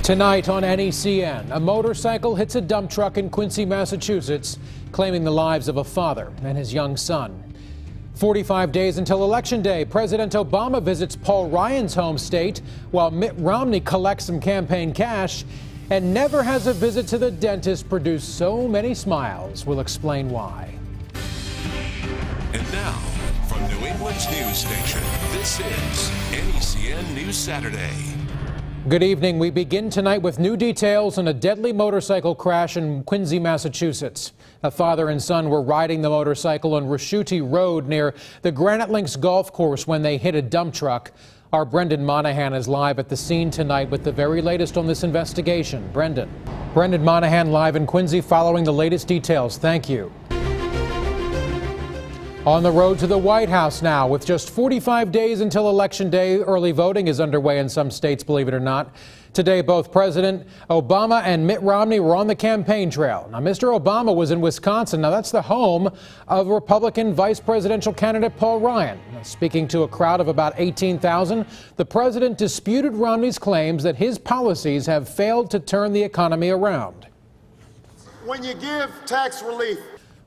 Tonight on NECN, a motorcycle hits a dump truck in Quincy, Massachusetts, claiming the lives of a father and his young son. 45 days until Election Day, President Obama visits Paul Ryan's home state while Mitt Romney collects some campaign cash. And never has a visit to the dentist produced so many smiles. We'll explain why. And now, from New England's news station, this is NECN News Saturday. Good evening. We begin tonight with new details on a deadly motorcycle crash in Quincy, Massachusetts. A father and son were riding the motorcycle on Rischuti Road near the Granite Links golf course when they hit a dump truck. Our Brendan Monahan is live at the scene tonight with the very latest on this investigation. Brendan Monahan live in Quincy following the latest details. Thank you. On the road to the White House now, with just 45 days until Election Day. Early voting is underway in some states, believe it or not. Today, both President Obama and Mitt Romney were on the campaign trail. Now, Mr. Obama was in Wisconsin. Now, that's the home of Republican vice presidential candidate Paul Ryan. Now, speaking to a crowd of about 18,000, the president disputed Romney's claims that his policies have failed to turn the economy around. When you give tax relief,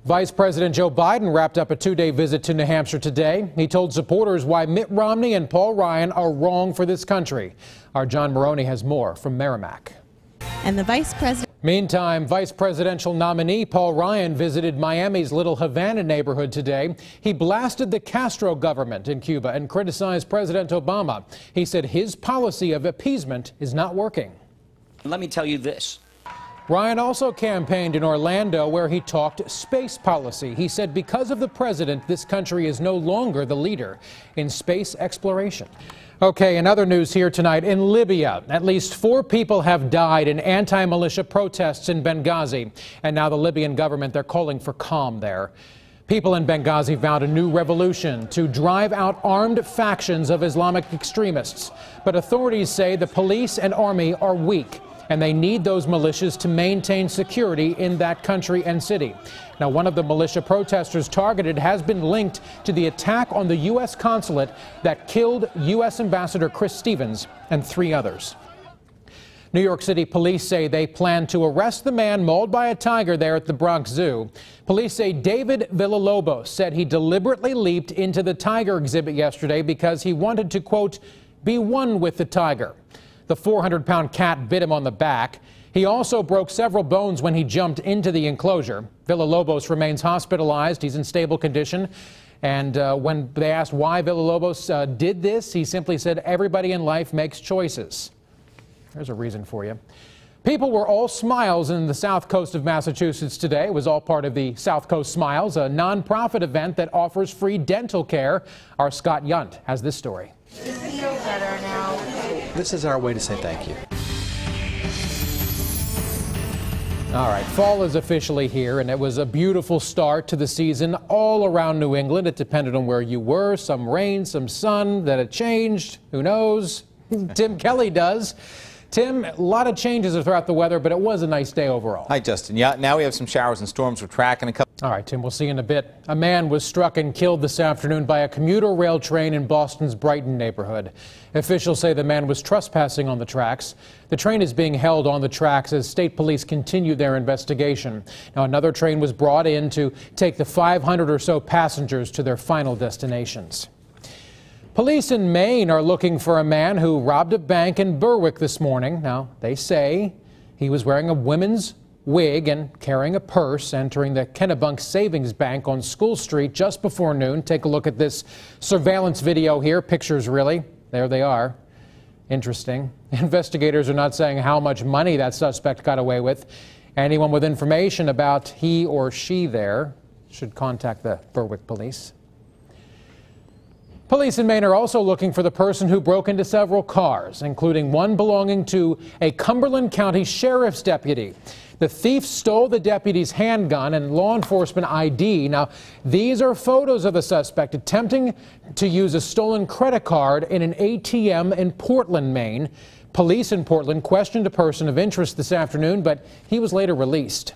Vice President Joe Biden wrapped up a two-day visit to New Hampshire today. He told supporters why Mitt Romney and Paul Ryan are wrong for this country. Our John Maroney has more from Merrimack. And the vice president. Meantime, vice presidential nominee Paul Ryan visited Miami's Little Havana neighborhood today. He blasted the Castro government in Cuba and criticized President Obama. He said his policy of appeasement is not working. Let me tell you this. Ryan also campaigned in Orlando, where he talked space policy. He said because of the president, this country is no longer the leader in space exploration. Okay, in other news here tonight, in Libya, at least 4 people have died in anti-militia protests in Benghazi. And now the Libyan government, they're calling for calm there. People in Benghazi vowed a new revolution to drive out armed factions of Islamic extremists. But authorities say the police and army are weak, and they need those militias to maintain security in that country and city. Now, one of the militia protesters targeted has been linked to the attack on the U.S. consulate that killed U.S. Ambassador Chris Stevens and 3 others. New York City police say they plan to arrest the man mauled by a tiger there at the Bronx Zoo. Police say David Villalobos said he deliberately leaped into the tiger exhibit yesterday because he wanted to, quote, be one with the tiger. The 400-pound cat bit him on the back. He also broke several bones when he jumped into the enclosure. Villalobos remains hospitalized. He's in stable condition. And when they asked why Villalobos did this, he simply said, everybody in life makes choices. There's a reason for you. People were all smiles in the south coast of Massachusetts today. It was all part of the South Coast Smiles, a nonprofit event that offers free dental care. Our Scott Yunt has this story. Does it feel better now? This is our way to say thank you. All right, fall is officially here, and it was a beautiful start to the season all around New England. It depended on where you were. Some rain, some sun, then it changed. Who knows? Tim Kelly does. Tim, a lot of changes throughout the weather, but it was a nice day overall. Hi, Justin. Yeah, now we have some showers and storms. We're tracking a couple. All right, Tim, we'll see you in a bit. A man was struck and killed this afternoon by a commuter rail train in Boston's Brighton neighborhood. Officials say the man was trespassing on the tracks. The train is being held on the tracks as state police continue their investigation. Now, another train was brought in to take the 500 or so passengers to their final destinations. Police in Maine are looking for a man who robbed a bank in Berwick this morning. Now, they say he was wearing a women's wig and carrying a purse, entering the Kennebunk Savings Bank on School Street just before noon. Take a look at this surveillance video here. Pictures, really. There they are. Interesting. Investigators are not saying how much money that suspect got away with. Anyone with information about he or she there should contact the Berwick police. Police in Maine are also looking for the person who broke into several cars, including one belonging to a Cumberland County sheriff's deputy. The thief stole the deputy's handgun and law enforcement ID. Now, these are photos of the suspect attempting to use a stolen credit card in an ATM in Portland, Maine. Police in Portland questioned a person of interest this afternoon, but he was later released.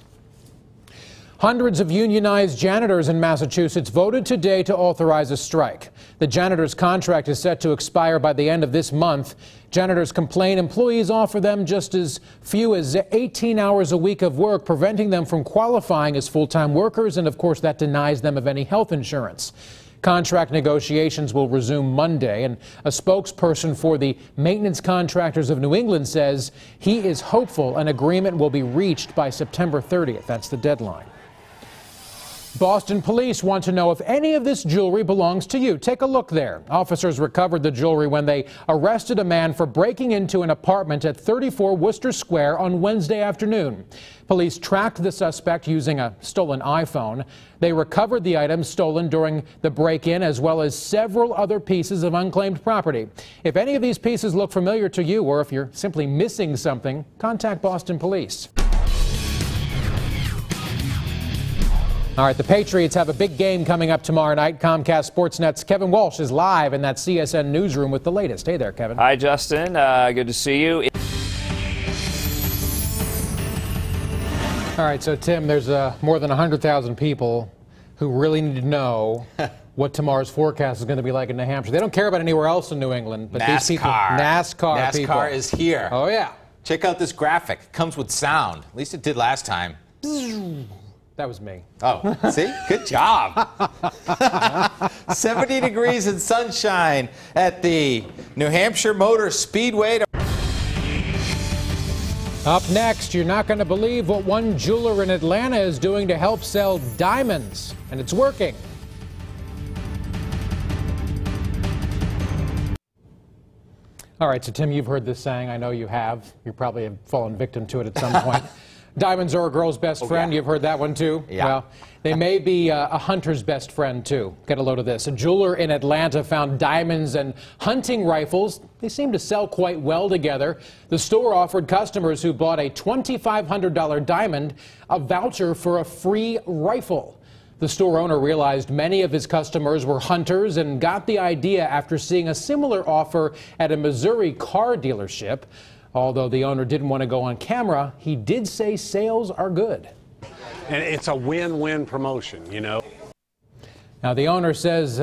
Hundreds of unionized janitors in Massachusetts voted today to authorize a strike. The janitors' contract is set to expire by the end of this month. Janitors complain employees offer them just as few as 18 hours a week of work, preventing them from qualifying as full-time workers, and of course that denies them of any health insurance. Contract negotiations will resume Monday, and a spokesperson for the Maintenance Contractors of New England says he is hopeful an agreement will be reached by September 30th. That's the deadline. Boston police want to know if any of this jewelry belongs to you. Take a look there. Officers recovered the jewelry when they arrested a man for breaking into an apartment at 34 Worcester Square on Wednesday afternoon. Police tracked the suspect using a stolen iPhone. They recovered the items stolen during the break-in, as well as several other pieces of unclaimed property. If any of these pieces look familiar to you, or if you're simply missing something, contact Boston Police. All right, the Patriots have a big game coming up tomorrow night. Comcast Sportsnet's Kevin Walsh is live in that CSN newsroom with the latest. Hey there, Kevin. Hi, Justin. Good to see you. All right, so Tim, there's more than 100,000 people who really need to know what tomorrow's forecast is going to be like in New Hampshire. They don't care about anywhere else in New England, but these people, NASCAR people. NASCAR is here. Oh, yeah. Check out this graphic. It comes with sound. At least it did last time. That was me. Oh, see? Good job. 70 degrees and sunshine at the New Hampshire Motor Speedway. Up next, you're not going to believe what one jeweler in Atlanta is doing to help sell diamonds, and it's working. All right, so Tim, you've heard this saying. I know you have. You probably have fallen victim to it at some point. Diamonds are a girl's best friend. Yeah. You've heard that one, too? Yeah. Well, they may be a hunter's best friend, too. Get a load of this. A jeweler in Atlanta found diamonds and hunting rifles. They seem to sell quite well together. The store offered customers who bought a $2,500 diamond a voucher for a free rifle. The store owner realized many of his customers were hunters and got the idea after seeing a similar offer at a Missouri car dealership. Although the owner didn't want to go on camera, he did say sales are good. And it's a win-win promotion, you know. Now, the owner says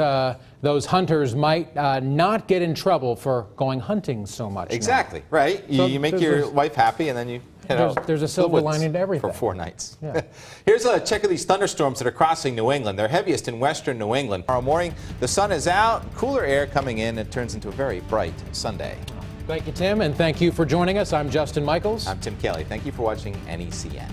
those hunters might not get in trouble for going hunting so much. Exactly, now. Right. So you make your wife happy, and then you head out. There's a silver lining to everything. For 4 nights. Yeah. Here's a check of these thunderstorms that are crossing New England. They're heaviest in western New England. Tomorrow morning, the sun is out, cooler air coming in. It turns into a very bright Sunday. Thank you, Tim, and thank you for joining us. I'm Justin Michaels. I'm Tim Kelly. Thank you for watching NECN.